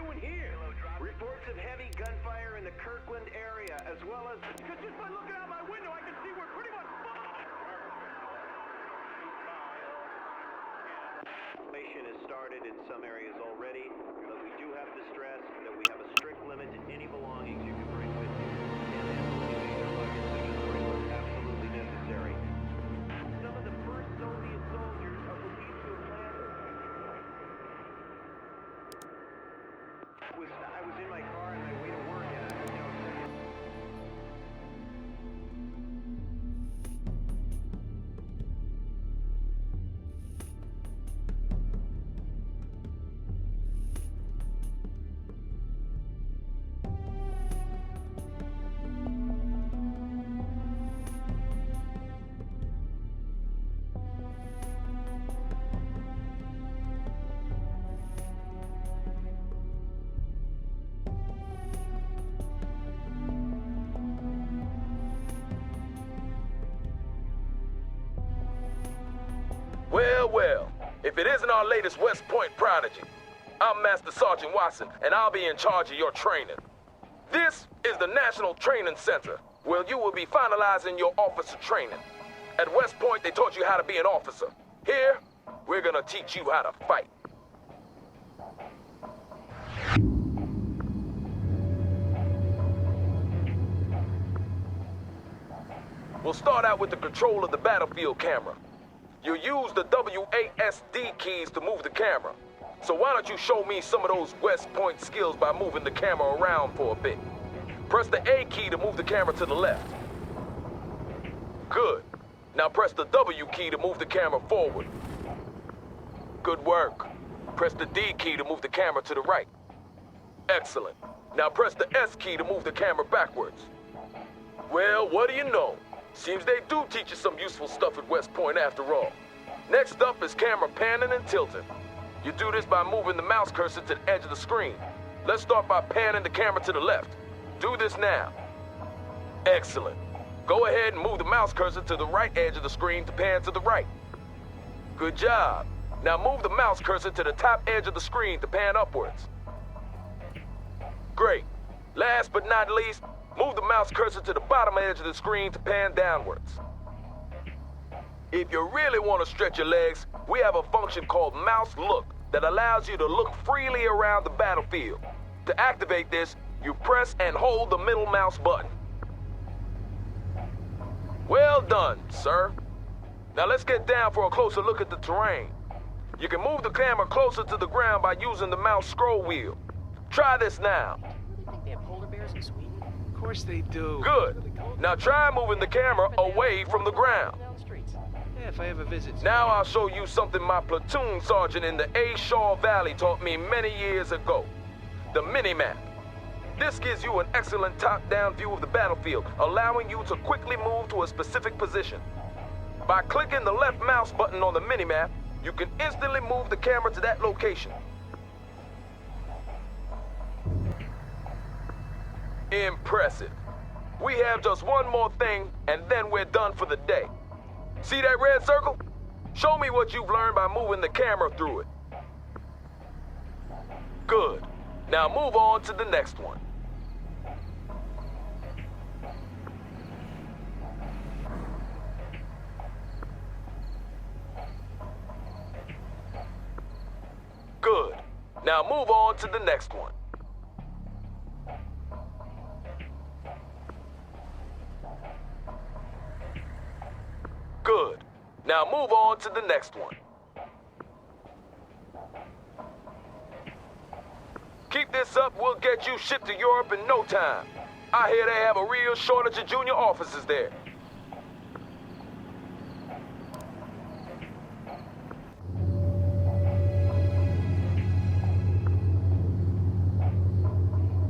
doing here? Reports of heavy gunfire in the Kirkland area, as well as... Just by looking out my window, I can see we're pretty much full! Evacuation has started in some areas already, but we do have to stress that we have a strict limit to any belongings you can bring with you, and that only major luggage that is absolutely necessary. Some of the first Soviet soldiers are believed to have landed. I was in my car on my way to work, and Well, if it isn't our latest West Point prodigy, I'm Master Sergeant Watson, and I'll be in charge of your training. This is the National Training Center, where you will be finalizing your officer training. At West Point, they taught you how to be an officer. Here, we're gonna teach you how to fight. We'll start out with the control of the battlefield camera. You use the WASD keys to move the camera. So why don't you show me some of those West Point skills by moving the camera around for a bit. Press the A key to move the camera to the left. Good. Now press the W key to move the camera forward. Good work. Press the D key to move the camera to the right. Excellent. Now press the S key to move the camera backwards. Well, what do you know? Seems they do teach you some useful stuff at West Point after all. Next up is camera panning and tilting. You do this by moving the mouse cursor to the edge of the screen. Let's start by panning the camera to the left. Do this now. Excellent. Go ahead and move the mouse cursor to the right edge of the screen to pan to the right. Good job. Now move the mouse cursor to the top edge of the screen to pan upwards. Great. Last but not least, move the mouse cursor to the bottom edge of the screen to pan downwards. If you really want to stretch your legs, we have a function called Mouse Look that allows you to look freely around the battlefield. To activate this, you press and hold the middle mouse button. Well done, sir. Now let's get down for a closer look at the terrain. You can move the camera closer to the ground by using the mouse scroll wheel. Try this now. You think they have polar bears in Sweden? Of course they do. Good. Now try moving the camera away from the ground. Down the streets. Yeah, if I ever visit. Now I'll show you something my platoon sergeant in the A. Shaw Valley taught me many years ago. The mini-map. This gives you an excellent top-down view of the battlefield, allowing you to quickly move to a specific position. By clicking the left mouse button on the mini-map, you can instantly move the camera to that location. Impressive. We have just one more thing, and then we're done for the day. See that red circle? Show me what you've learned by moving the camera through it. Good. Now move on to the next one. Good. Now move on to the next one. Good. Now move on to the next one. Keep this up, we'll get you shipped to Europe in no time. I hear they have a real shortage of junior officers there.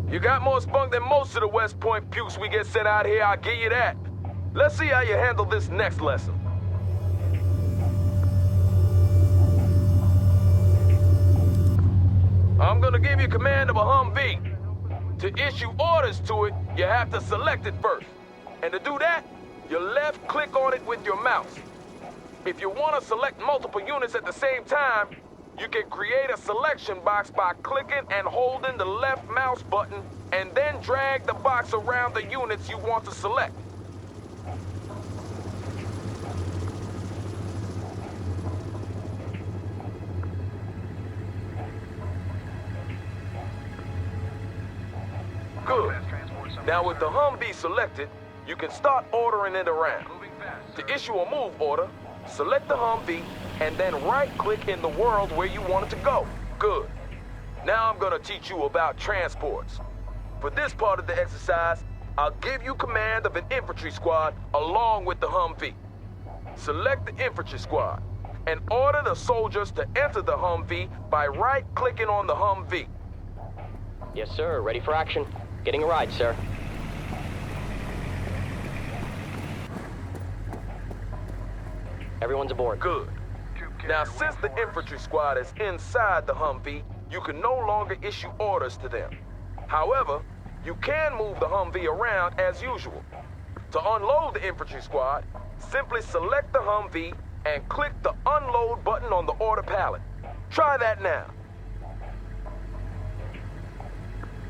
You got more spunk than most of the West Point pukes we get sent out here, I'll give you that. Let's see how you handle this next lesson. I'm gonna give you command of a Humvee. To issue orders to it, you have to select it first. And to do that, you left click on it with your mouse. If you want to select multiple units at the same time, You can create a selection box by clicking and holding the left mouse button and then drag the box around the units you want to select. Good. Now with the Humvee selected, you can start ordering it around. To issue a move order, select the Humvee and then right-click in the world where you want it to go. Good. Now I'm gonna teach you about transports. For this part of the exercise, I'll give you command of an infantry squad along with the Humvee. Select the infantry squad and order the soldiers to enter the Humvee by right-clicking on the Humvee. Yes, sir. Ready for action. Getting a ride, sir. Everyone's aboard. Good. Now, since the infantry squad is inside the Humvee, you can no longer issue orders to them. However, you can move the Humvee around as usual. To unload the infantry squad, simply select the Humvee and click the unload button on the order pallet. Try that now.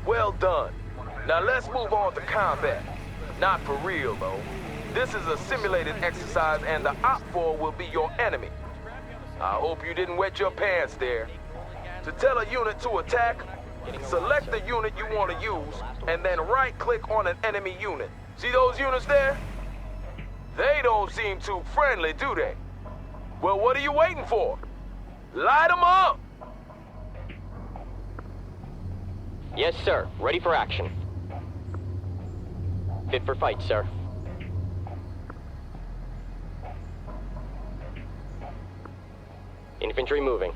Well done. Now let's move on to combat. Not for real, though. This is a simulated exercise and the OPFOR will be your enemy. I hope you didn't wet your pants there. To tell a unit to attack, select the unit you want to use and then right-click on an enemy unit. See those units there? They don't seem too friendly, do they? Well, what are you waiting for? Light them up! Yes, sir. Ready for action. Fit for fight, sir. Infantry moving.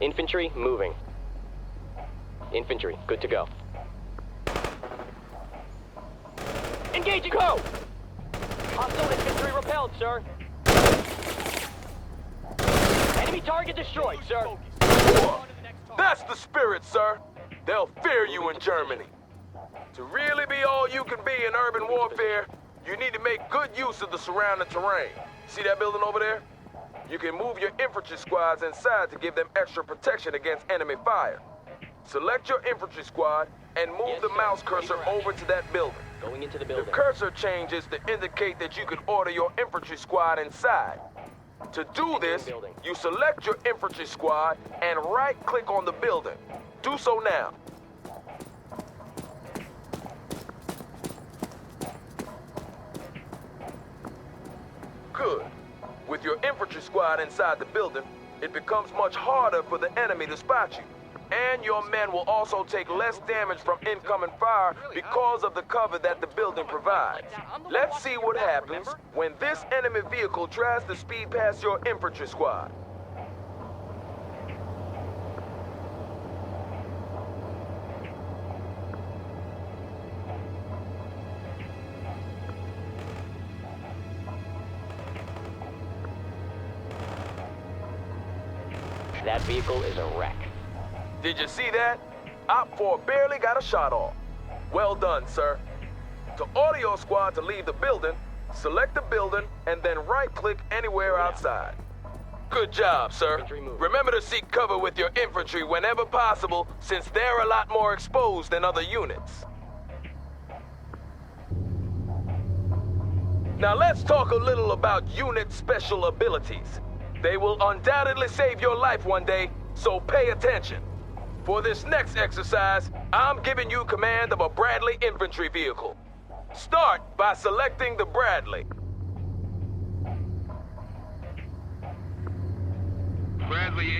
Infantry moving. Infantry, good to go. Engaging! Go! Hostile infantry repelled, sir. Enemy target destroyed, sir. That's the spirit, sir. They'll fear you in Germany. To really be all you can be in urban warfare, you need to make good use of the surrounding terrain. See that building over there? You can move your infantry squads inside to give them extra protection against enemy fire. Select your infantry squad and move Yes, the sir. mouse Ready cursor for action. over to that building. Going into the The building. cursor changes to indicate that you can order your infantry squad inside. To do this, building. you select your infantry squad and right-click on the building. Do so now. Good. With your infantry squad inside the building, it becomes much harder for the enemy to spot you. And your men will also take less damage from incoming fire because of the cover that the building provides. Let's see what happens when this enemy vehicle tries to speed past your infantry squad. That vehicle is a wreck. Did you see that? OPFOR barely got a shot off. Well done, sir. To order your squad to leave the building, select the building and then right-click anywhere outside. Good job, sir. Infantry moving. Remember to seek cover with your infantry whenever possible, since they're a lot more exposed than other units. Now let's talk a little about unit special abilities. They will undoubtedly save your life one day, so pay attention. For this next exercise, I'm giving you command of a Bradley infantry vehicle. Start by selecting the Bradley.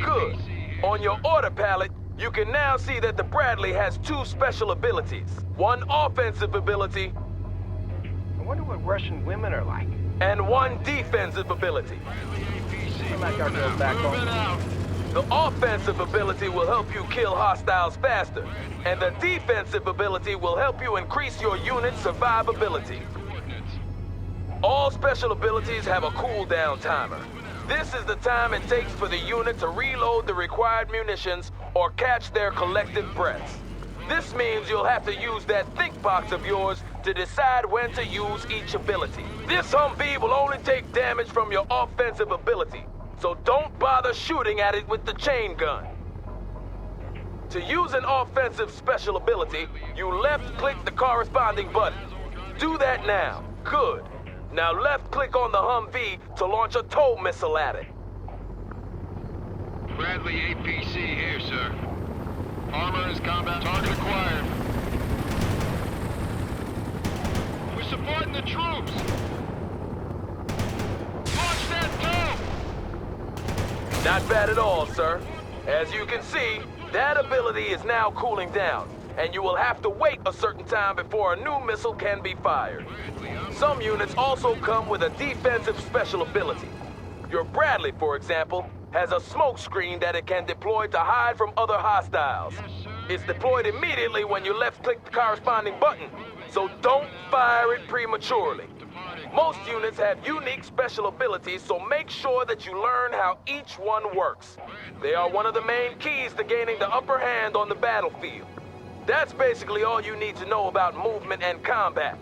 Good. On your order palette, you can now see that the Bradley has two special abilities. One offensive ability I wonder what Russian women are like. and one defensive ability. I'm not gonna go back home. The offensive ability will help you kill hostiles faster, and the defensive ability will help you increase your unit's survivability. All special abilities have a cooldown timer. This is the time it takes for the unit to reload the required munitions or catch their collective breaths. This means you'll have to use that think box of yours to decide when to use each ability. This Humvee will only take damage from your offensive ability, so don't bother shooting at it with the chain gun. To use an offensive special ability, you left-click the corresponding button. Do that now. Good. Now left-click on the Humvee to launch a tow missile at it. Bradley APC here, sir. Armor is combat. Target acquired. We're supporting the troops. Launch that tow! Not bad at all, sir. As you can see, that ability is now cooling down, and you will have to wait a certain time before a new missile can be fired. Some units also come with a defensive special ability. Your Bradley, for example, has a smoke screen that it can deploy to hide from other hostiles. It's deployed immediately when you left-click the corresponding button, so don't fire it prematurely. Most units have unique special abilities, so make sure that you learn how each one works. They are one of the main keys to gaining the upper hand on the battlefield. That's basically all you need to know about movement and combat.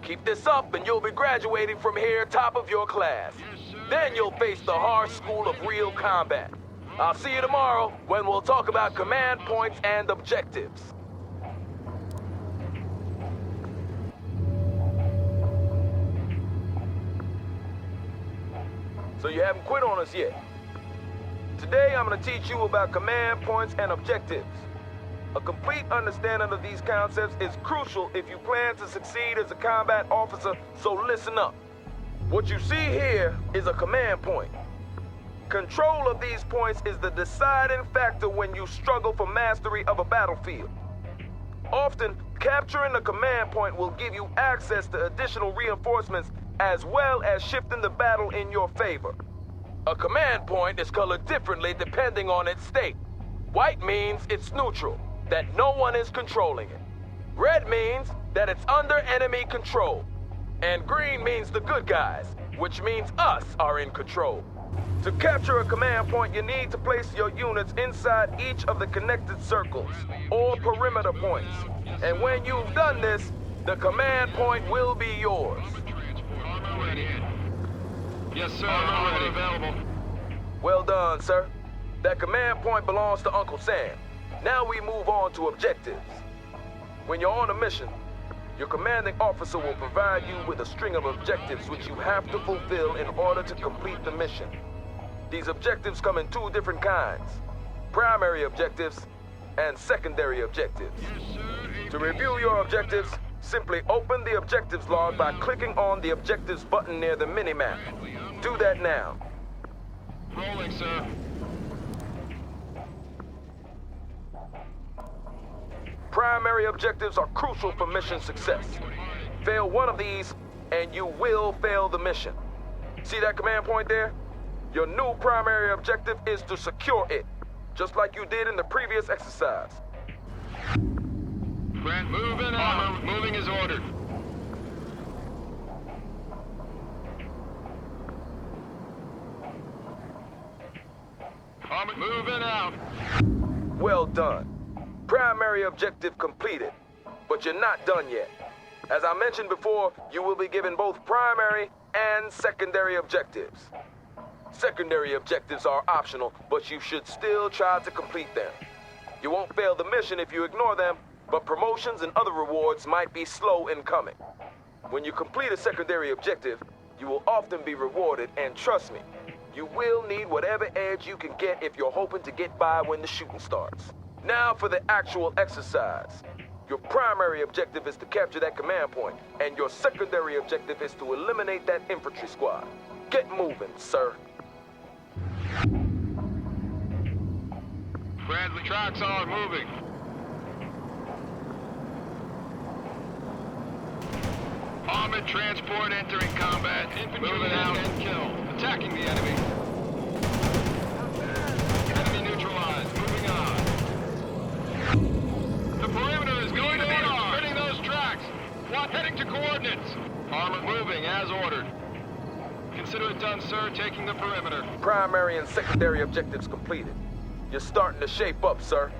Keep this up and you'll be graduating from here top of your class. Then you'll face the harsh school of real combat. I'll see you tomorrow when we'll talk about command points and objectives. So you haven't quit on us yet. Today I'm going to teach you about command points and objectives. A complete understanding of these concepts is crucial if you plan to succeed as a combat officer, so listen up. What you see here is a command point. Control of these points is the deciding factor when you struggle for mastery of a battlefield. Often, capturing a command point will give you access to additional reinforcements as well as shifting the battle in your favor. A command point is colored differently depending on its state. White means it's neutral, that no one is controlling it. Red means that it's under enemy control. And green means the good guys, which means us are in control. To capture a command point, you need to place your units inside each of the connected circles, or perimeter points. And when you've done this, the command point will be yours. Armor ready. Yes, sir. Armor ready. Available. Well done, sir. That command point belongs to Uncle Sam. Now we move on to objectives. When you're on a mission, your commanding officer will provide you with a string of objectives which you have to fulfill in order to complete the mission. These objectives come in two different kinds: primary objectives and secondary objectives. To review your objectives, simply open the objectives log by clicking on the objectives button near the minimap. Do that now. Rolling, sir. Primary objectives are crucial for mission success. Fail one of these, and you will fail the mission. See that command point there? Your new primary objective is to secure it, just like you did in the previous exercise. Grant, moving out. Moving is ordered. Armor moving out. Well done. Primary objective completed, but you're not done yet. As I mentioned before, you will be given both primary and secondary objectives. Secondary objectives are optional, but you should still try to complete them. You won't fail the mission if you ignore them, but promotions and other rewards might be slow in coming. When you complete a secondary objective, you will often be rewarded, and trust me, you will need whatever edge you can get if you're hoping to get by when the shooting starts. Now for the actual exercise. Your primary objective is to capture that command point, and your secondary objective is to eliminate that infantry squad. Get moving, sir. Bradley, tracks on, moving. Armored transport entering combat. Infantry moving out and kill. Attacking the enemy. Enemy neutralized. Moving on. The perimeter is going to be spinning those tracks. What? Heading to coordinates. Armor moving as ordered. Consider it done, sir. Taking the perimeter. Primary and secondary objectives completed. You're starting to shape up, sir.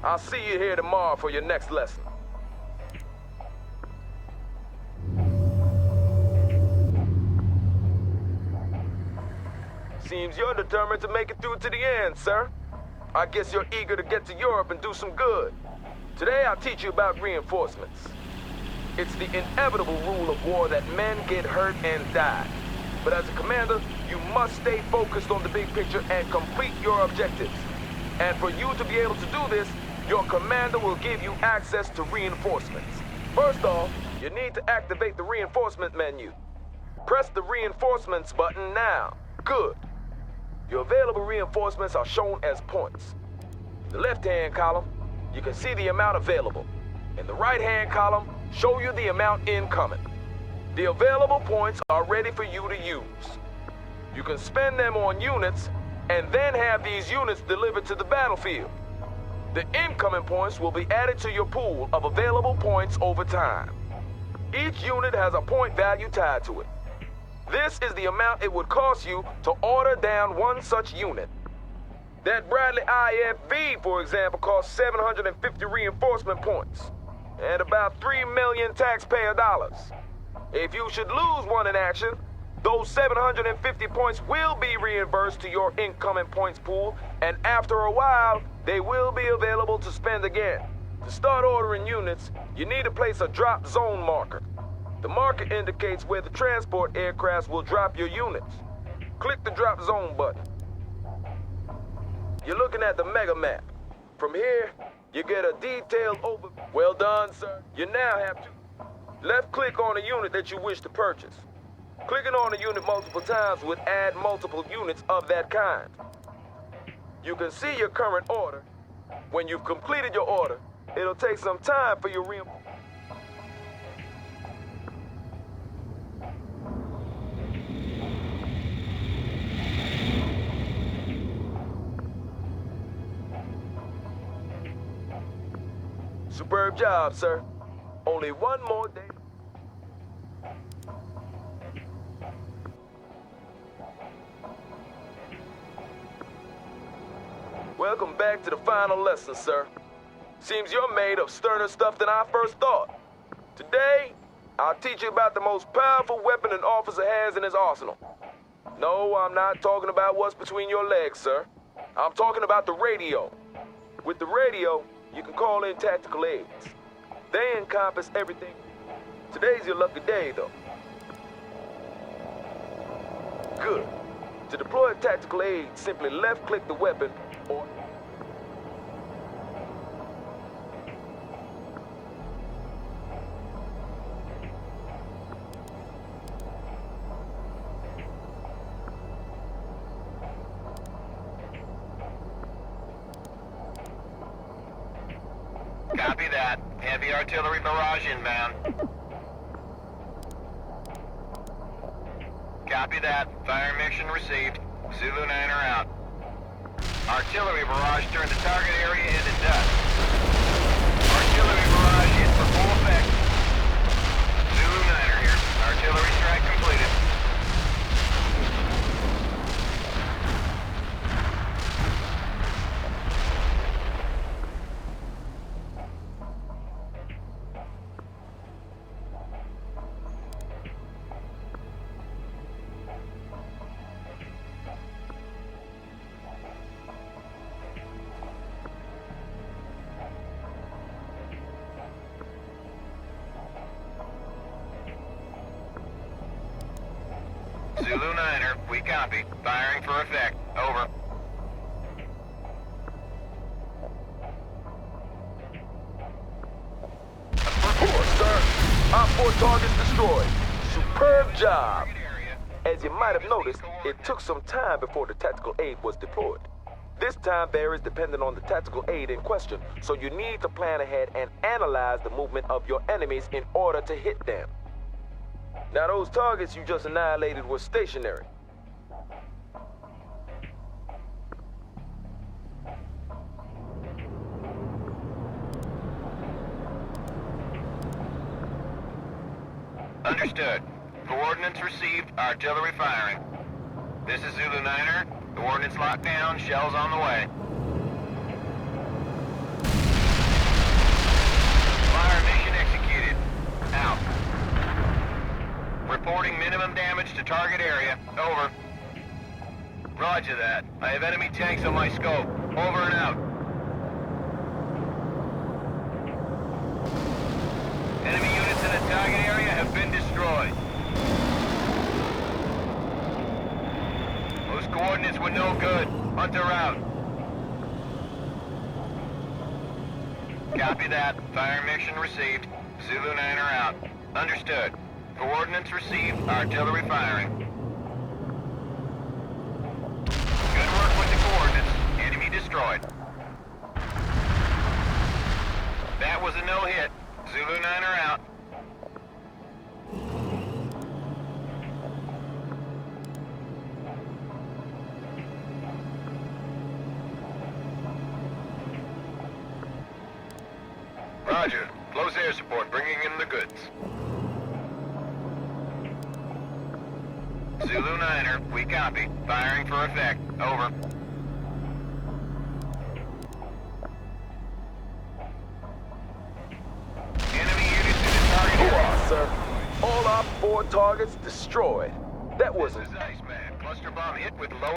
I'll see you here tomorrow for your next lesson. Seems you're determined to make it through to the end, sir. I guess you're eager to get to Europe and do some good. Today I'll teach you about reinforcements. It's the inevitable rule of war that men get hurt and die. But as a commander, you must stay focused on the big picture and complete your objectives. And for you to be able to do this, your commander will give you access to reinforcements. First off, you need to activate the reinforcement menu. Press the reinforcements button now. Good. Your available reinforcements are shown as points. In the left-hand column, you can see the amount available. In the right-hand column, show you the amount incoming. The available points are ready for you to use. You can spend them on units and then have these units delivered to the battlefield. The incoming points will be added to your pool of available points over time. Each unit has a point value tied to it. This is the amount it would cost you to order down one such unit. That Bradley IFV, for example, costs 750 reinforcement points and about 3 million taxpayer dollars. If you should lose one in action, those 750 points will be reimbursed to your incoming points pool, and after a while, they will be available to spend again. To start ordering units, you need to place a drop zone marker. The marker indicates where the transport aircrafts will drop your units. Click the drop zone button. You're looking at the mega map. From here, you get a detailed overview. Well done, sir. You now have to left-click on a unit that you wish to purchase. Clicking on a unit multiple times would add multiple units of that kind. You can see your current order. When you've completed your order, it'll take some time for your Superb job, sir. Only one more day. Welcome back to the final lesson, sir. Seems you're made of sterner stuff than I first thought. Today, I'll teach you about the most powerful weapon an officer has in his arsenal. No, I'm not talking about what's between your legs, sir. I'm talking about the radio. With the radio, you can call in tactical aids. They encompass everything. Today's your lucky day, though. Good. To deploy a tactical aid, simply left-click the weapon or... Copy that. Heavy artillery barrage inbound. Copy that. Fire mission received. Zulu 9 are out. Artillery barrage turned the target area into dust. Artillery barrage in for full effect. Zulu 9 are here. Artillery strike completed. Zulu 9er, we copy. Firing for effect. Over. Report, sir. Op 4 targets destroyed. Superb job. As you might have noticed, it took some time before the tactical aid was deployed. This time varies depending on the tactical aid in question, so you need to plan ahead and analyze the movement of your enemies in order to hit them. Now those targets you just annihilated were stationary. Understood. Coordinates received. Artillery firing. This is Zulu 9er. Coordinates locked down. Shells on the way. Fire mission executed. Out. Reporting minimum damage to target area. Over. Roger that. I have enemy tanks on my scope. Over and out. Enemy units in the target area have been destroyed. Those coordinates were no good. Hunter out. Copy that. Fire mission received. Zulu 9 are out. Understood. Coordinates received. Artillery firing. Good work with the coordinates. Enemy destroyed. That was a no-hit. Zulu 9 are out. Roger. Close air support, bringing in the goods. Zulu 9er, we copy. Firing for effect. Over. Enemy units in the target area. Hoorah, sir. All our 4 targets destroyed. That was This is Iceman. Cluster bomb hit with low...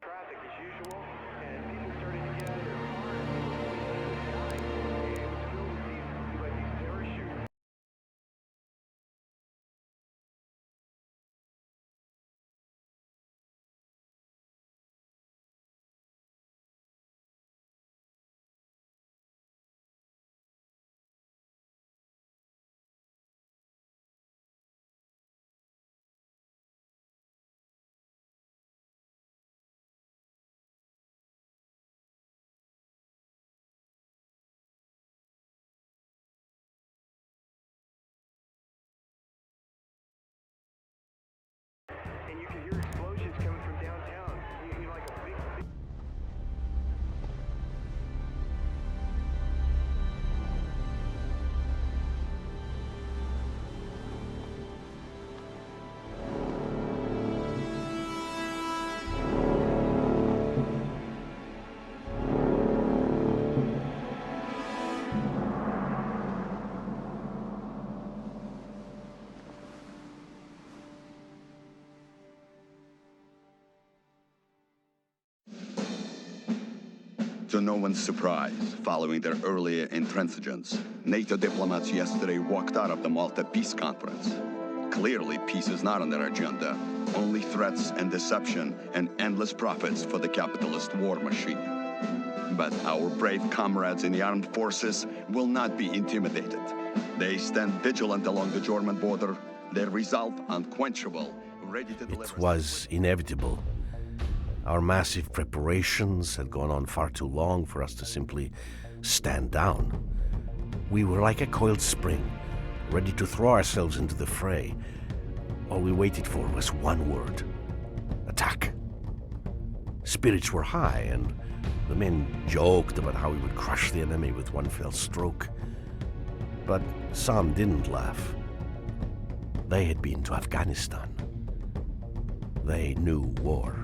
Traffic as usual, and people started to get out of their cars. And still seems like these parachutes. And you can hear explosions coming from downtown. You're like a big... To no one's surprise, following their earlier intransigence, NATO diplomats yesterday walked out of the Malta Peace Conference. Clearly, peace is not on their agenda. Only threats and deception and endless profits for the capitalist war machine. But our brave comrades in the armed forces will not be intimidated. They stand vigilant along the German border, their resolve unquenchable, ready to deliver... It was inevitable. Our massive preparations had gone on far too long for us to simply stand down. We were like a coiled spring, ready to throw ourselves into the fray. All we waited for was one word: attack. Spirits were high, and the men joked about how we would crush the enemy with one fell stroke. But some didn't laugh. They had been to Afghanistan. They knew war.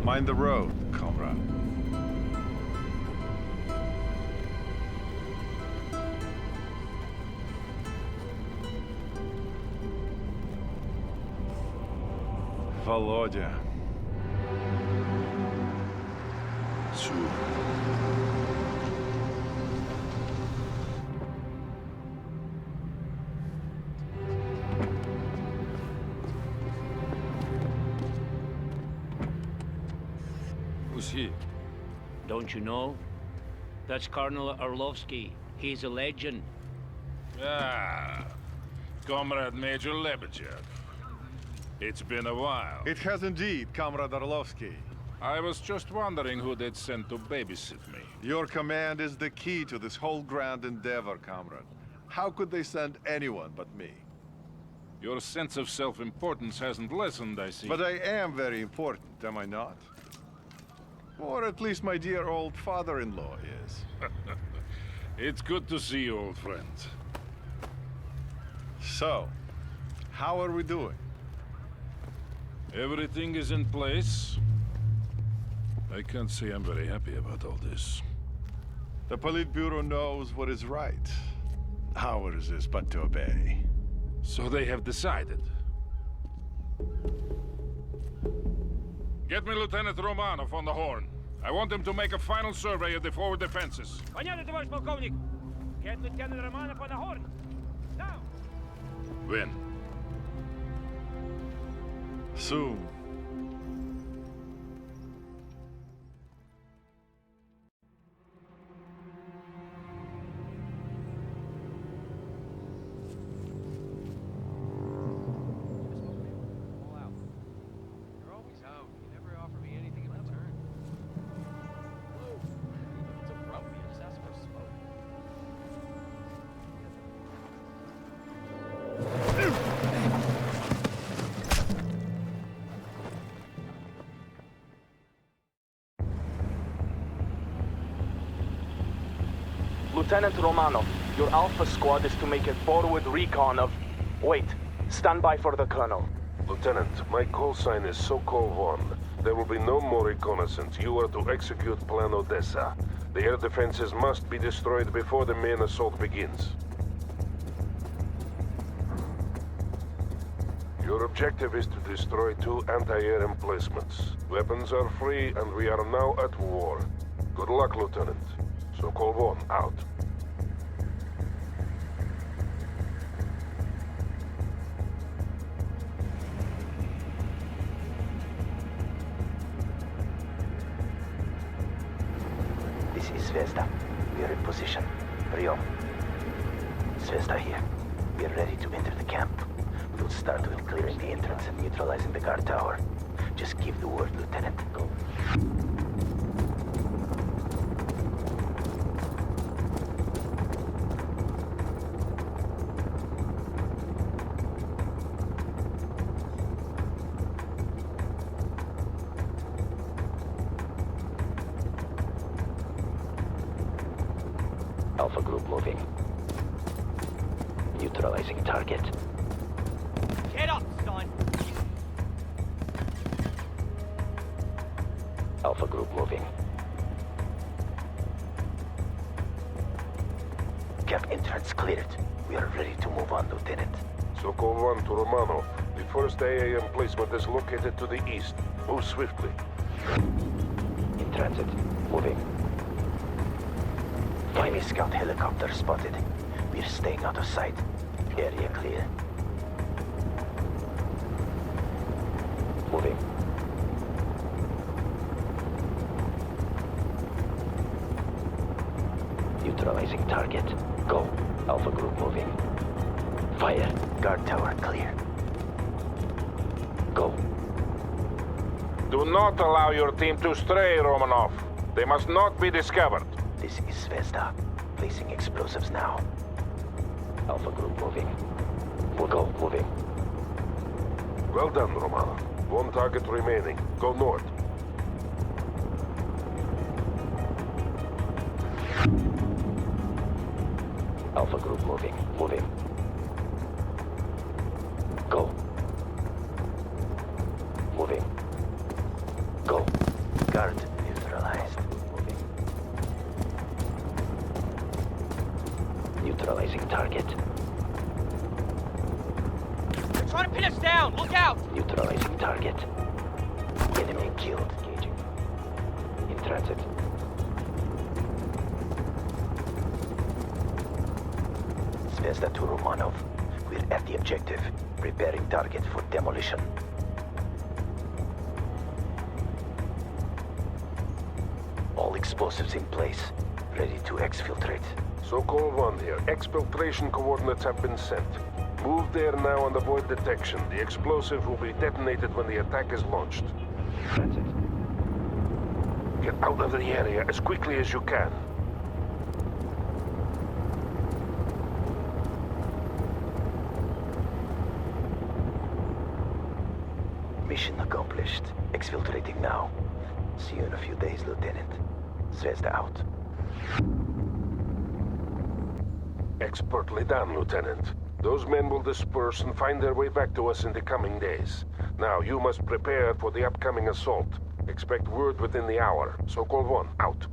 Mind the road, comrade. Володя. soon. Who's he? Don't you know? That's Colonel Orlovsky. He's a legend. Ah, Comrade Major Lebedev. It's been a while. It has indeed, Comrade Orlovsky. I was just wondering who they'd sent to babysit me. Your command is the key to this whole grand endeavor, Comrade. How could they send anyone but me? Your sense of self-importance hasn't lessened, I see. But I am very important, am I not? Or at least my dear old father-in-law is. It's good to see you, old friend. So, how are we doing? Everything is in place. I can't say I'm very happy about all this. The Politburo knows what is right. Ours is but to obey. So they have decided. Get me Lieutenant Romanov on the horn. I want him to make a final survey of the forward defenses. Понятно, товарищ полковник. Get Lieutenant Romanov on the horn. Now. When? Soon. Lieutenant Romanov, your Alpha squad is to make a forward recon of... Wait, stand by for the Colonel. Lieutenant, my call sign is Sokol 1. There will be no more reconnaissance. You are to execute Plan Odessa. The air defenses must be destroyed before the main assault begins. Your objective is to destroy 2 anti-air emplacements. Weapons are free, and we are now at war. Good luck, Lieutenant. Sokol 1, out. This is Zvezda. We are in position. Priom. Zvezda here. We are ready to enter the camp. We will start with clearing the entrance and neutralizing the guard tower. Just give the word, Lieutenant. Go. Alpha group moving. Neutralizing target. Get up, son. Alpha group moving. Camp entrance cleared. We are ready to move on, Lieutenant. Sokol 1 to Romanov. The first AA emplacement is located to the east. Move swiftly. In transit. Moving. Enemy scout helicopter spotted. We're staying out of sight. Area clear. Moving. Neutralizing target. Go. Alpha group moving. Fire. Guard tower clear. Go. Do not allow your team to stray, Romanov. They must not be discovered. This is Zvezda. Placing explosives now. Alpha group moving. We'll go. Moving. Well done, Romanov. 1 target remaining. Go north. Alpha group moving. Moving. Go. Moving. Go. Guard neutralized. Moving. Neutralizing target. They're trying to pin us down. Look out! Neutralizing target. Enemy killed. Engaging. In transit. Zvezda to Romanov. We're at the objective, preparing target for demolition. All explosives in place, ready to exfiltrate. Sokol 1 here. Exfiltration coordinates have been sent. Move there now and avoid detection. The explosive will be detonated when the attack is launched. That's it. Get out of the area as quickly as you can. Mission accomplished. Exfiltrating now. See you in a few days, Lieutenant. Zvezda out. Expertly done, Lieutenant. Those men will disperse and find their way back to us in the coming days. Now, you must prepare for the upcoming assault. Expect word within the hour. Sokol 1, out.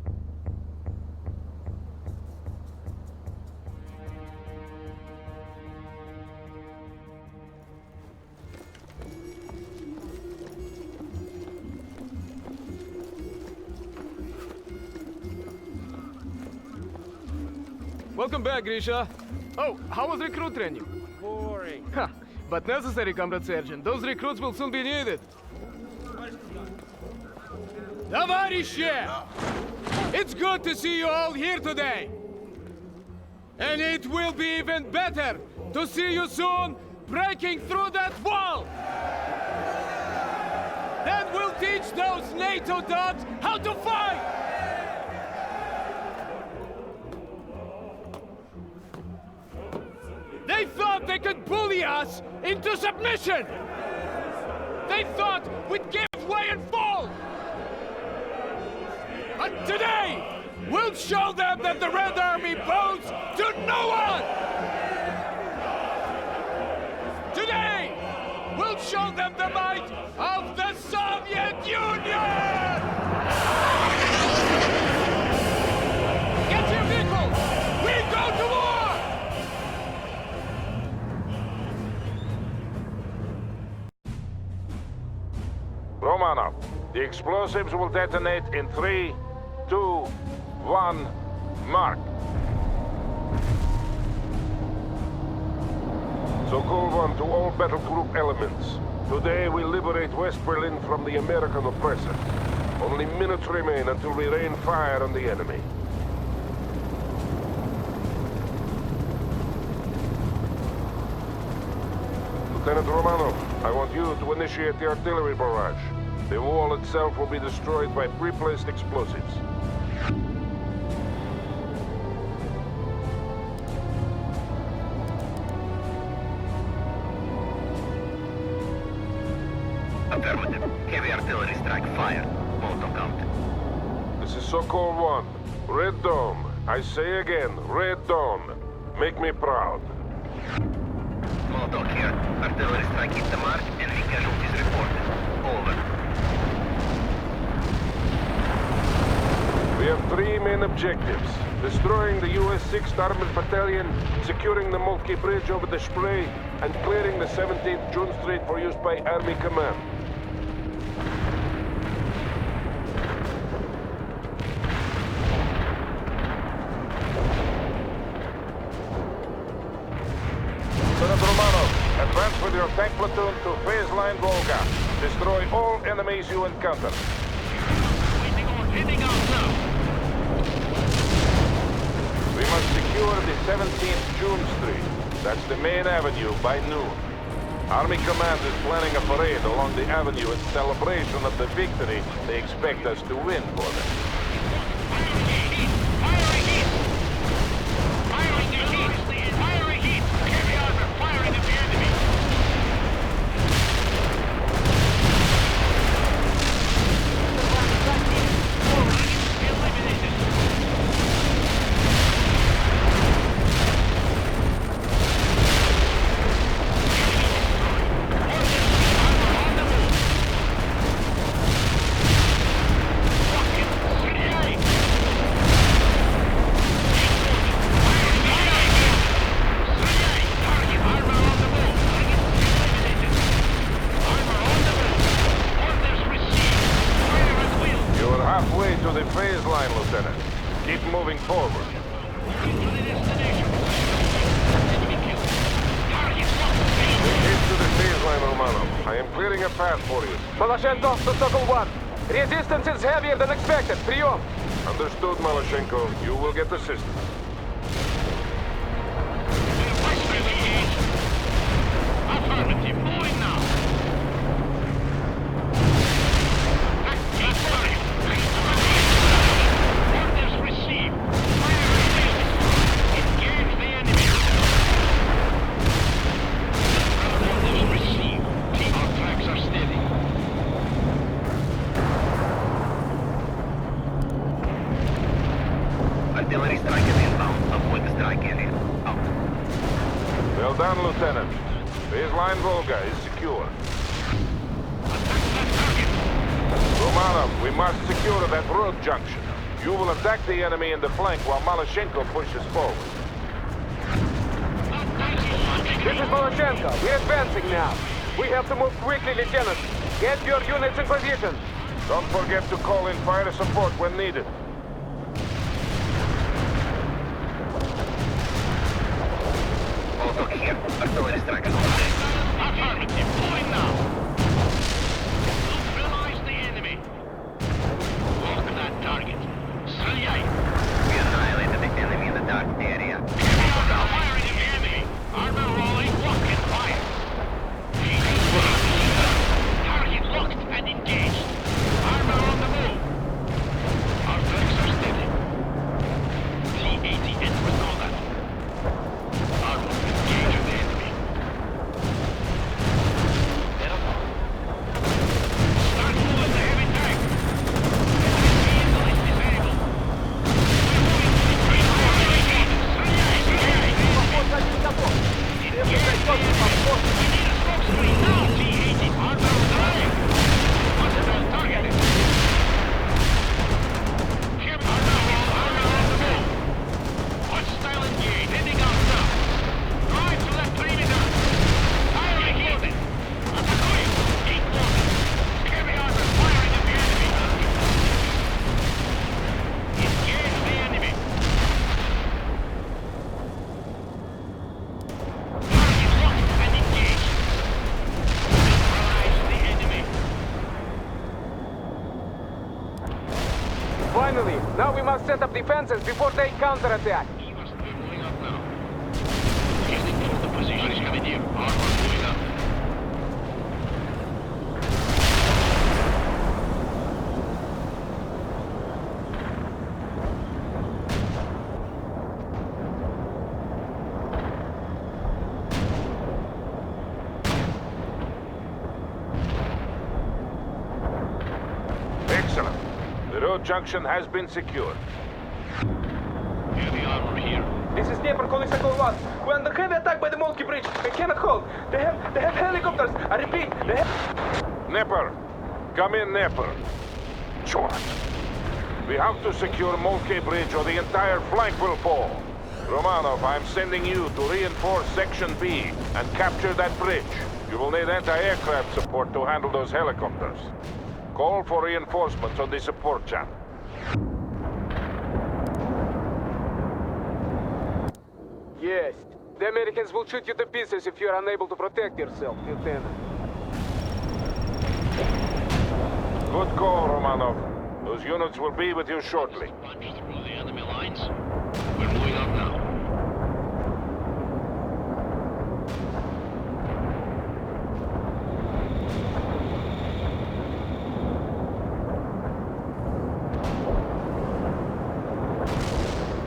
Welcome back, Grisha. Oh, how was recruit training? Boring. Ha, but necessary, Comrade Sergeant. Those recruits will soon be needed. Товарищи! It's good to see you all here today. And it will be even better to see you soon breaking through that wall! Then we'll teach those NATO dogs how to fight! They thought they could bully us into submission! They thought we'd give way and fall! But today, we'll show them that the Red Army bows to no one! Today, we'll show them the might of the Soviet Union! Get your vehicles! We go to war! Romanov, the explosives will detonate in 3, 2, 1, mark. Sokol 1 to all battle group elements. Today we liberate West Berlin from the American oppressor. Only minutes remain until we rain fire on the enemy. Lieutenant Romanov, I want you to initiate the artillery barrage. The wall itself will be destroyed by pre-placed explosives. Affirmative. Heavy artillery strike fired. Molotov count. This is Sokol 1. Red Dawn. I say again, Red Dawn. Make me proud. Molotov here. Artillery strike hit the mark. Enemy casualties reported. Over. We have 3 main objectives. Destroying the US 6th Armored Battalion, securing the Moltke Bridge over the Spree, and clearing the 17th June Street for use by Army Command. Lieutenant Romanov, advance with your tank platoon to phase line Volga. Destroy all enemies you encounter. Hitting out now. We must secure the 17th June Street. That's the main avenue by noon. Army Command is planning a parade along the avenue in celebration of the victory they expect us to win for them. Firing heat! Firing heat! Firing heat! Heavy armor firing at the enemy! Eliminated! Halfway to the phase line, Lieutenant. Keep moving forward. To the destination. Get to the phase line, Romanov. I am clearing a path for you. Maloshenko to Sokol 1. Resistance is heavier than expected. Прием. Understood, Maloshenko. You will get assistance. Affirmative. Moving now. Orders received. Engage the enemy. Orders received. Our tracks are steady. Artillery strikers inbound. Avoid the strike area. Out. Well done, Lieutenant. Baseline Volga is secure. Romanov, we must secure that road junction. You will attack the enemy in the flank while Maloshenko pushes forward. This is Maloshenko. We're advancing now. We have to move quickly, Lieutenant. Get your units in position. Don't forget to call in fire support when needed. Also here. Artillery strikers. Affirmative. Moving now. Neutralize the enemy. Lock that target. Стреляй. We annihilated the enemy in the dark area. Firing at the enemy. Armor rolling. Lock and fire. Target locked and engaged. Armor on the move. Our tracks are steady. T-80 and Renault. Armor, engage the enemy. Start moving the heavy tank. Vehicle is disabled. We're moving to the we need a smoke screen now, T-80. Armor dying. Hostile targeted. Armor on the move. Hostile engaged. Heading out now. Drive to that perimeter. Firing loaded. Attacking. Keep loaded. Heavy armor firing at the enemy. Engage the enemy. Target locked and engaged. Neutralize the enemy. Finally, now we must set up defenses before they counterattack. We're moving up now. Getting to the position is coming near. Armor moving up. Excellent. The road junction has been secured. Heavy armor here. This is Dnieper calling Sokol 1. We're under heavy attack by the Moltke Bridge. We cannot hold. They have helicopters. I repeat, they have... Dnieper. Come in, Dnieper. Short. We have to secure Moltke Bridge or the entire flank will fall. Romanov, I'm sending you to reinforce Section B and capture that bridge. You will need anti-aircraft support to handle those helicopters. Call for reinforcements on the support channel. Yes. The Americans will shoot you to pieces if you're unable to protect yourself, Lieutenant. Good call, Romanov. Those units will be with you shortly. Punch through the enemy lines. We're moving up now.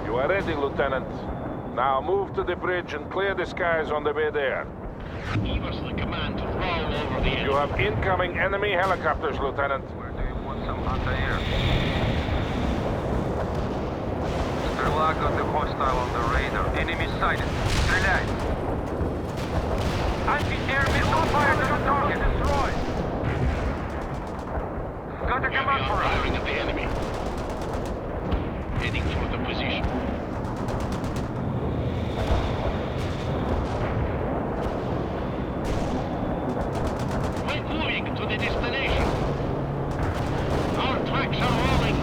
You are ready, Lieutenant. Now move to the bridge and clear the skies on the way there. Give us the command to roll over the enemy. You have incoming enemy helicopters, Lieutenant. Where do you want some anti-air? Strela got the hostile on the radar. Enemy sighted. Стреляй! Anti-air missile fire to the target. Destroyed. Got a command for us. Firing at the enemy. Heading for the position. We're moving to the destination. Our tracks are rolling.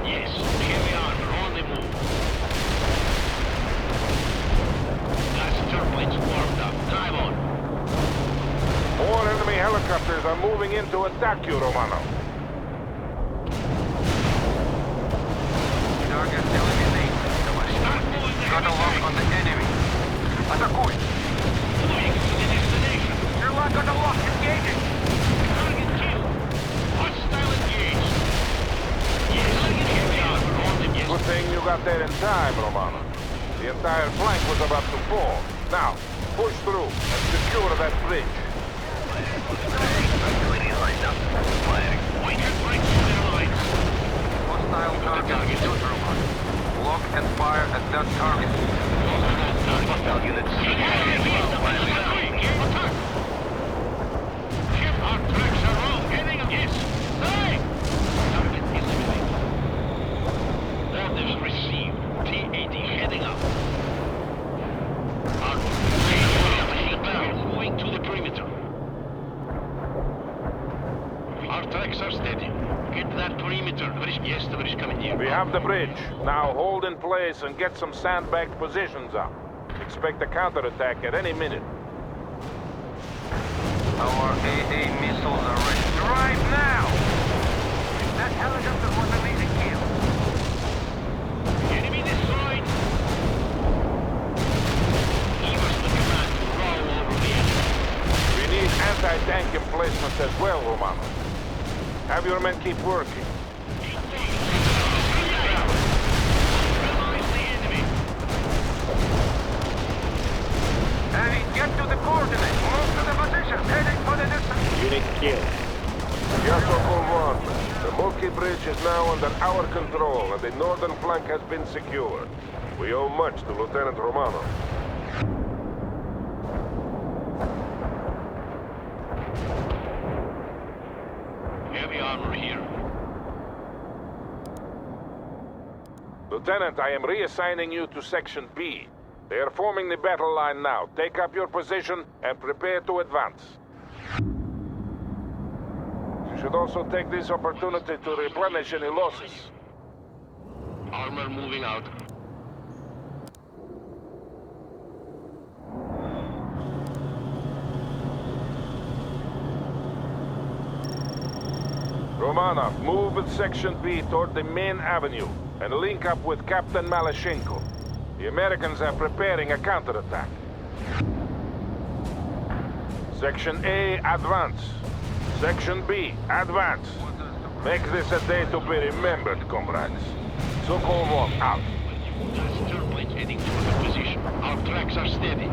Yes, heavy armor on the move. attack you, Romano. Target eliminated. Got a lock on the enemy. Атакуй! Sherlock got a lock. Engaging. Target killed. Hostile engaged. Yes, here we are. On them, yes. Good thing you got there in time, Romano. The entire flank was about to fall. Now, push through and secure that bridge. We can break through their lines. Hostile target neutral. Lock and fire at that target. Hostile units. Attack! Ship, our tracks are wrong. Heading up. Yes. Hey! Target eliminated. Orders received. T-80 heading up. Our ship down. Moving to the perimeter. Our tracks are steady. Get that perimeter. Yes, the bridge coming here. We have the bridge. Now hold in place and get some sandbagged positions up. Expect a counterattack at any minute. Our AA missiles are ready. Drive now! That helicopter was a laser kill. Enemy destroyed. Give us the command to roll over the enemy. We need anti-tank emplacements as well, Romano. Have your men keep working. Realize the enemy. Heavy, get to the coordinates. Move to the position. Heading for the distance. Unit killed. Yasokol 1. The Moki Bridge is now under our control and the northern flank has been secured. We owe much to Lieutenant Romano. Heavy armor here. Lieutenant, I am reassigning you to Section B. They are forming the battle line now. Take up your position and prepare to advance. You should also take this opportunity to replenish any losses. Armor moving out. Romanov, move with Section B toward the main avenue and link up with Captain Malashenko. The Americans are preparing a counterattack. Section A, advance. Section B, advance. Make this a day to be remembered, comrades. Sokol 1, out. Gas turbines heading toward the position. Our tracks are steady.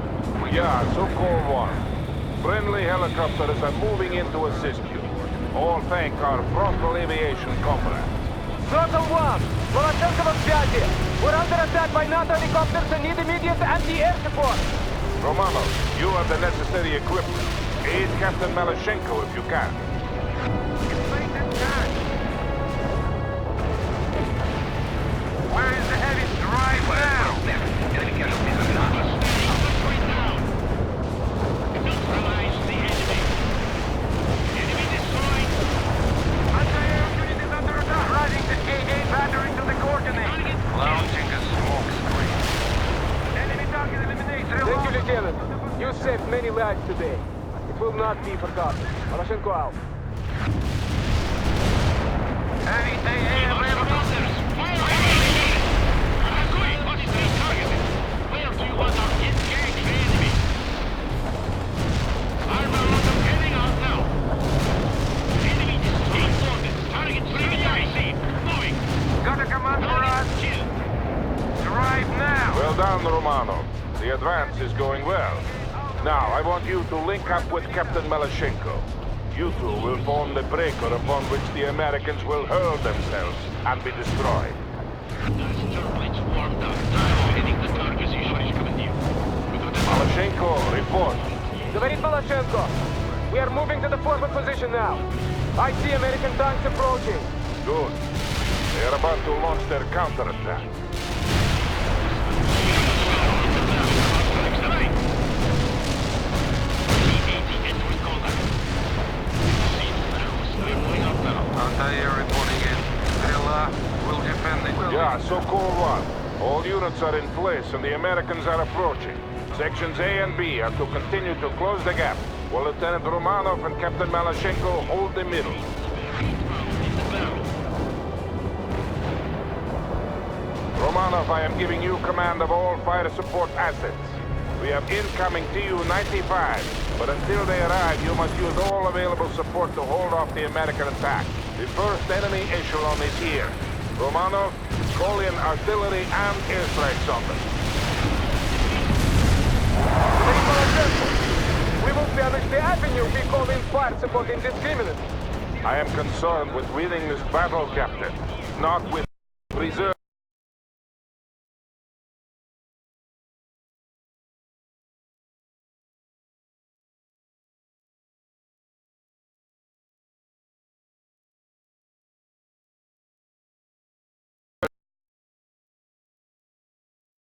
Yeah, Sokol 1. Friendly helicopters are moving in to assist you. All thank our frontal aviation comrades. Throttle 1! Voloshenko в связи! We're under attack by NATO helicopters and need immediate anti-air support! Romanov, you have the necessary equipment. Aid Captain Malashenko if you can. Where is the heavy? Drive now! Neutralize the enemy. Enemy destroyed. Anti-air unit is under attack. Driving the AA battery to the coordinates. Launching a smoke screen. Enemy target eliminated. Thank you, Lieutenant. You saved many lives today. It will not be forgotten. Voloshenko out. Heavy AA available. Where do you want our engaged enemy? Armor on them heading out now. Enemy destroyed. Target 3 moving. Got a command for us. Kill. Drive now. Well done, Romano. The advance is going well. Now, I want you to link up with Captain Malashenko. You two will form the breaker upon which the Americans will hurl themselves and be destroyed. Gas turbines warmed up. Now heading the target position is coming near. Malashenko, report. Говорит Voloshenko. We are moving to the forward position now. I see American tanks approaching. Good. They are about to launch their counterattack. Anti-air reporting in. Strela will defend it. Yeah, Sokol 1. All units are in place and the Americans are approaching. Sections A and B are to continue to close the gap. while Lieutenant Romanov and Captain Malashenko hold the middle. Romanov, I am giving you command of all fire support assets. We have incoming Tu-95, but until they arrive, you must use all available support to hold off the American attack. The first enemy echelon is here. Romanov, call in artillery and airstrikes on them. We will damage the avenue if we call in fire support indiscriminately. I am concerned with winning this battle, Captain, not with reserve.